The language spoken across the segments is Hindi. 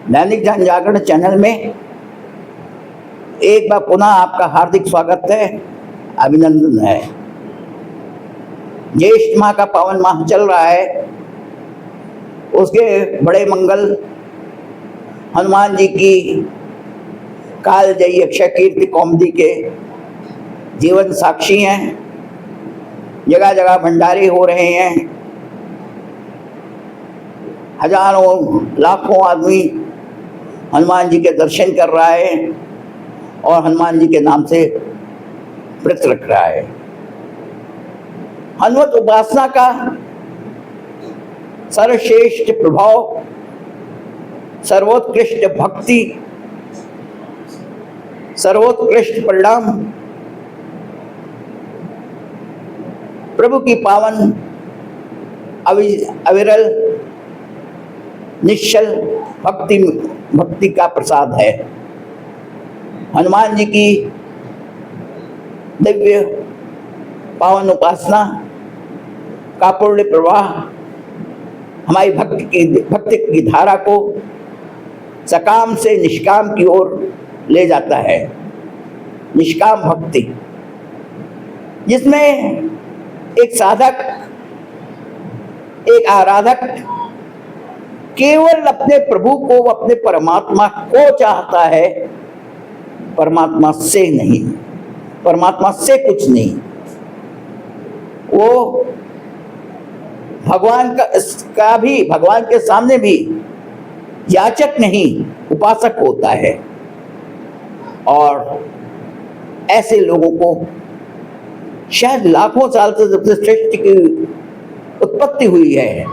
दैनिक जन जागरण चैनल में एक बार पुनः आपका हार्दिक स्वागत है, अभिनंदन है। ज्येष्ठ माह का पावन माह चल रहा है, उसके बड़े मंगल हनुमान जी की कालजयी अक्षय कीर्ति कौमुदी के जीवन साक्षी हैं। जगह जगह भंडारे हो रहे हैं, हजारों लाखों आदमी हनुमान जी के दर्शन कर रहा है और हनुमान जी के नाम से व्रत रख रहा है। हनुमत उपासना का सर्वश्रेष्ठ प्रभाव, सर्वोत्कृष्ट भक्ति, सर्वोत्कृष्ट परिणाम प्रभु की पावन अविरल निश्चल भक्ति का प्रसाद है। हनुमान जी की दिव्य पावन उपासना का पूर्ण प्रवाह हमारी भक्ति की धारा को सकाम से निष्काम की ओर ले जाता है। निष्काम भक्ति, जिसमें एक साधक, एक आराधक केवल अपने प्रभु को, अपने परमात्मा को चाहता है, परमात्मा से नहीं, परमात्मा से कुछ नहीं। वो भगवान भगवान के सामने भी याचक नहीं, उपासक होता है। और ऐसे लोगों को शायद लाखों साल से जब से सृष्टि की उत्पत्ति हुई है,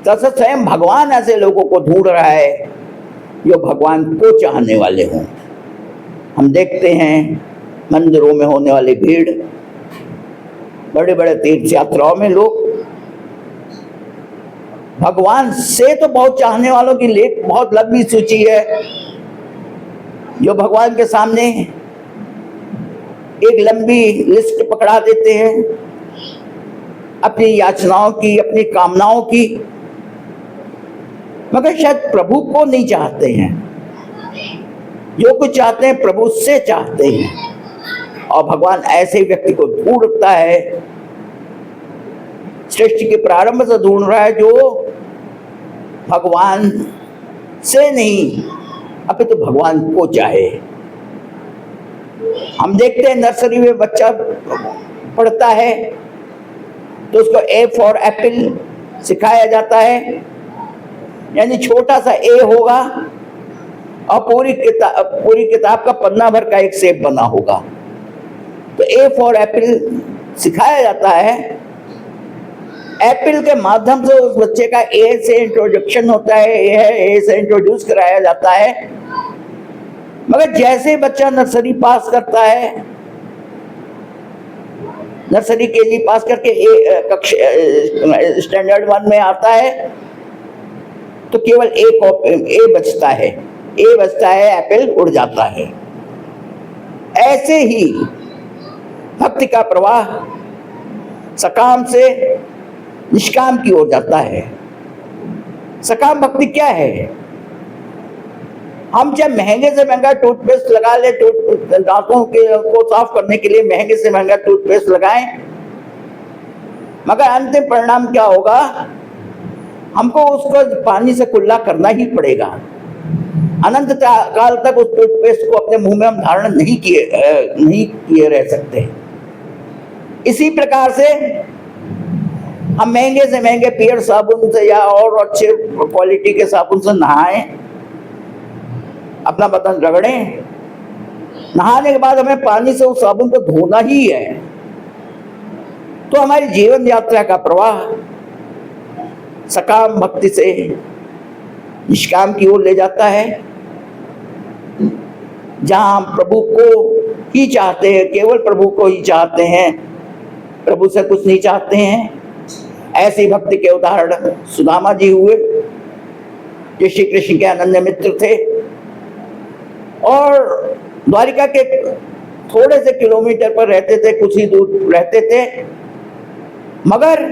तब से स्वयं भगवान ऐसे लोगों को ढूंढ रहा है जो भगवान को चाहने वाले हों। हम देखते हैं मंदिरों में होने वाली भीड़, बड़े बड़े तीर्थ यात्राओं में लोग भगवान से तो बहुत चाहने वालों की बहुत लंबी सूची है, जो भगवान के सामने एक लंबी लिस्ट पकड़ा देते हैं अपनी याचनाओं की, अपनी कामनाओं की, मगर शायद प्रभु को नहीं चाहते हैं। जो कुछ चाहते हैं प्रभु से चाहते हैं। और भगवान ऐसे व्यक्ति को ढूंढता है, सृष्टि के प्रारंभ से ढूंढ रहा है, जो भगवान से नहीं अपितु तो भगवान को चाहे। हम देखते हैं नर्सरी में बच्चा पढ़ता है तो उसको ए फॉर एप्पल सिखाया जाता है, यानी छोटा सा ए होगा और पूरी किताब का पन्ना भर का एक सेब बना होगा। तो ए फॉर एप्पल सिखाया जाता है। एप्पल के माध्यम से उस बच्चे का ए से इंट्रोडक्शन होता है, ए से इंट्रोड्यूस कराया जाता है। मगर जैसे बच्चा नर्सरी पास करता है, नर्सरी के लिए पास करके स्टैंडर्ड 1 में आता है, तो केवल ए बचता है, एप्पल उड़ जाता है। ऐसे ही भक्ति का प्रवाह सकाम से निष्काम की ओर जाता है। सकाम भक्ति क्या है? हम जब महंगे से महंगा टूथपेस्ट लगा ले, दांतों को साफ करने के लिए महंगे से महंगा टूथपेस्ट लगाएं, मगर अंतिम परिणाम क्या होगा? हमको उसको पानी से कुल्ला करना ही पड़ेगा। अनंत काल तक उस टूथपेस्ट को अपने मुंह में हम धारण नहीं किए रह सकते। इसी प्रकार से हम महंगे से महंगे पियर साबुन से या और अच्छे क्वालिटी के साबुन से नहाएं, अपना बदन रगड़ें, नहाने के बाद हमें पानी से उस साबुन को धोना ही है। तो हमारी जीवन यात्रा का प्रवाह सकाम भक्ति से निष्काम की ओर ले जाता है, जहां हम प्रभु को ही चाहते हैं, केवल प्रभु को ही चाहते हैं, प्रभु से कुछ नहीं चाहते हैं। ऐसी भक्ति के उदाहरण सुदामा जी हुए, जो श्री कृष्ण के अनन्य मित्र थे और द्वारिका के थोड़े से किलोमीटर पर रहते थे, कुछ ही दूर रहते थे, मगर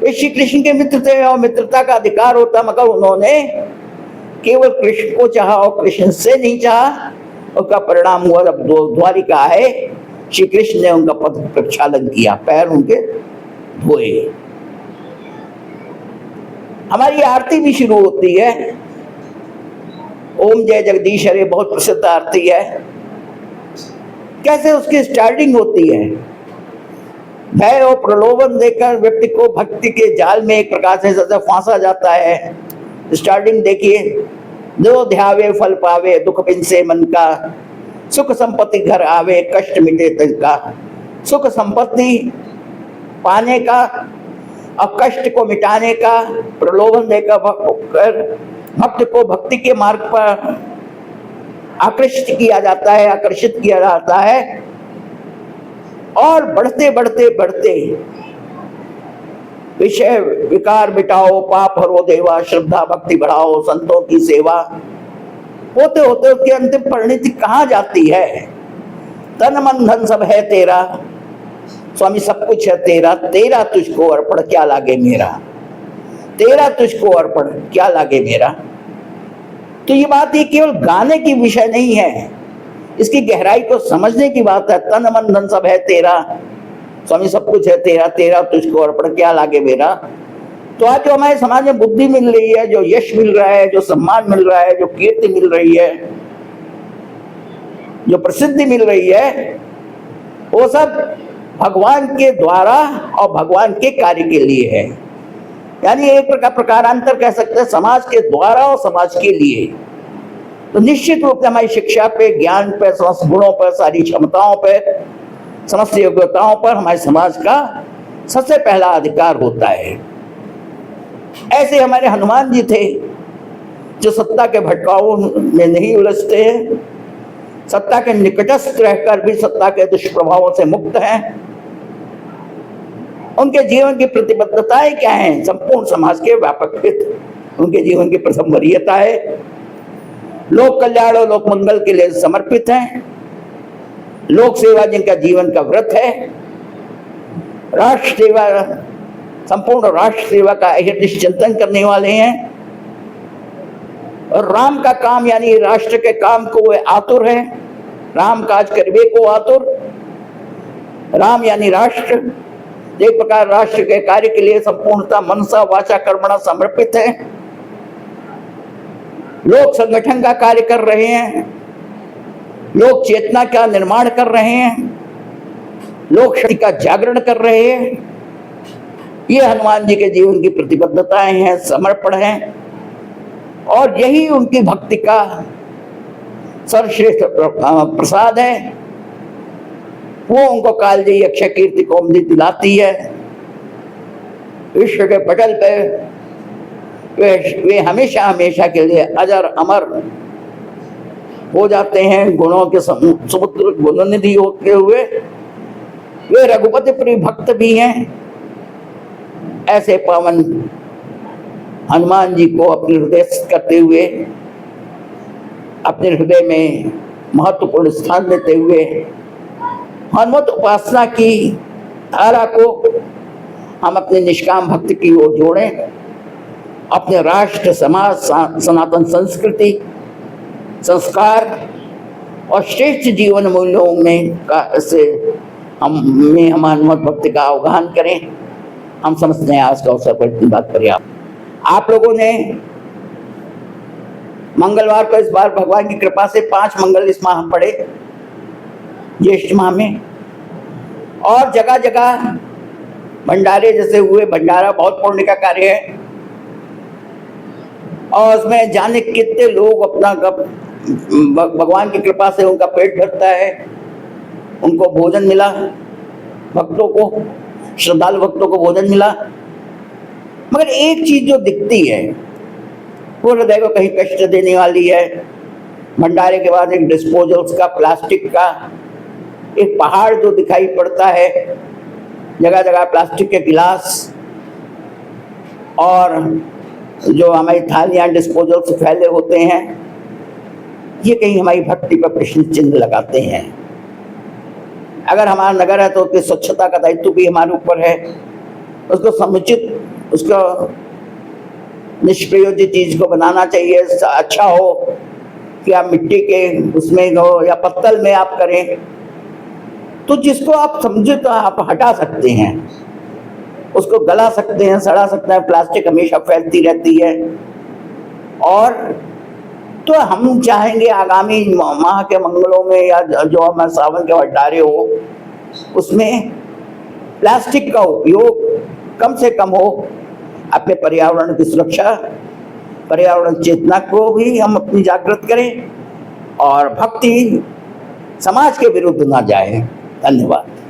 वे श्री कृष्ण के मित्र थे और मित्रता का अधिकार होता, मगर उन्होंने केवल कृष्ण को चाहा और कृष्ण से नहीं चाहा, उसका परिणाम हुआ जब द्वारिका आए, श्री कृष्ण ने उनका पद प्रक्षालन किया, पैर उनके धोए। हमारी आरती भी शुरू होती है, ओम जय जगदीश हरे बहुत प्रसिद्ध आरती है। कैसे उसकी स्टार्टिंग होती है? भय और प्रलोभन देकर व्यक्ति को भक्ति के जाल में एक प्रकार से सदा फांसा जाता है। स्टार्टिंग देखिए, जो ध्यावे फल पावे, दुख बिन से मन का, सुख संपत्ति घर आवे, कष्ट मिटे तन का। सुख संपत्ति पाने का और कष्ट को मिटाने का प्रलोभन देकर भक्त को भक्ति के मार्ग पर आकर्षित किया जाता है, आकर्षित किया जाता है। और बढ़ते बढ़ते बढ़ते विषय विकार मिटाओ, पाप हरो देवा, श्रद्धा भक्ति बढ़ाओ, संतों की सेवा, होते होते उसकी अंतिम परिणति कहाँ जाती है? तन मन धन सब है तेरा, स्वामी सब कुछ है तेरा, तेरा तुझको अर्पण क्या लागे मेरा, तेरा तुझको अर्पण क्या लागे मेरा। तो ये बात ये केवल गाने की विषय नहीं है, इसकी गहराई को समझने की बात है। तन मन धन सब है तेरा, स्वामी सब कुछ है तेरा, तेरा तुझको अर्पण क्या लागे मेरा। तो आज जो हमारे समाज में बुद्धि मिल रही है, जो यश मिल रहा है, जो सम्मान मिल रहा है, जो कीर्ति मिल रही है, जो प्रसिद्धि मिल रही है, वो सब भगवान के द्वारा और भगवान के कार्य के लिए है। यानी एक प्रकारांतर कह सकते हैं, समाज के द्वारा और समाज के लिए। तो निश्चित रूप से हमारी शिक्षा पे, ज्ञान पे, समस्त गुणों पर, सारी क्षमताओं पे, समस्त योग्यताओं पर हमारे समाज का सबसे पहला अधिकार होता है। ऐसे हमारे हनुमान जी थे, जो सत्ता के भटकाओं में नहीं उलझते हैं, सत्ता के निकटस्थ रहकर भी सत्ता के दुष्प्रभावों से मुक्त हैं। उनके जीवन की प्रतिबद्धताएं क्या हैं? संपूर्ण समाज के व्यापक हित उनके जीवन की प्रथम वरीयता है। लोक कल्याण और लोक मंगल के लिए समर्पित हैं। लोक सेवा जिनका जीवन का व्रत है। राष्ट्र सेवा, संपूर्ण राष्ट्र सेवा का अहर्निश चिंतन करने वाले हैं। और राम का काम यानी राष्ट्र के काम को वे आतुर है। राम काज करवे को आतुर। राम यानी राष्ट्र, एक प्रकार राष्ट्र के कार्य के लिए संपूर्णता मनसा वाचा कर्मणा समर्पित है। लोक संगठन का कार्य कर रहे हैं, लोक चेतना का निर्माण कर रहे हैं, लोक शक्ति का जागरण कर रहे हैं। ये हनुमान जी के जीवन की प्रतिबद्धताएं हैं, समर्पण है। और यही उनकी भक्ति का सर्वश्रेष्ठ प्रसाद है। वो उनको कालजयी अक्षय कीर्ति को दिलाती है। विश्व के पटल पे वे हमेशा हमेशा के लिए अजर अमर हो जाते हैं। गुणों के समुद्र गुणनिधि होते हुए वे रघुपति प्रिय भक्त भी हैं। ऐसे पावन हनुमान जी को अपने हृदय करते हुए, अपने हृदय में महत्वपूर्ण स्थान देते हुए हनुमत उपासना की धारा को हम अपने निष्काम भक्ति की ओर जोड़ें। अपने राष्ट्र, समाज, सनातन संस्कृति, संस्कार और श्रेष्ठ जीवन मूल्यों में हम हनुमत भक्ति का आह्वान करें। हम समझते हैं आज का अवसर पर इतनी बात पर्याप्त। आप लोगों ने मंगलवार को इस बार भगवान की कृपा से 5 मंगल इस माह पढ़े, ज्येष्ठ माह में। और जगह जगह भंडारे जैसे हुए। भंडारा बहुत पुण्य का कार्य है और उसमें जाने कितने लोग अपना भगवान की कृपा से उनका पेट भरता है, उनको भोजन मिला, भक्तों को, श्रद्धालु भक्तों को भोजन मिला। मगर एक चीज जो दिखती है वो हृदय को कहीं कष्ट देने वाली है। भंडारे के बाद एक डिस्पोजल्स का, प्लास्टिक का एक पहाड़ जो दिखाई पड़ता है। जगह जगह प्लास्टिक के गिलास और जो हमारी थालियां डिस्पोजल्स फैले होते हैं, ये कहीं हमारी भक्ति पर प्रश्न चिन्ह लगाते हैं। अगर हमारा नगर है तो उसकी स्वच्छता का दायित्व भी हमारे ऊपर है। उसको समुचित, उसका निष्प्रयोज्य चीज को बनाना चाहिए, अच्छा हो कि आप मिट्टी के उसमें हो या पत्तल में आप करें, तो जिसको आप समझे तो आप हटा सकते हैं, उसको गला सकते हैं, सड़ा सकते हैं। प्लास्टिक हमेशा फैलती रहती है। और तो हम चाहेंगे आगामी माह के मंगलों में या जो हम सावन के भंडारे हो उसमें प्लास्टिक का उपयोग कम से कम हो। अपने पर्यावरण की सुरक्षा, पर्यावरण चेतना को भी हम अपनी जागृत करें और भक्ति समाज के विरुद्ध ना जाए। धन्यवाद।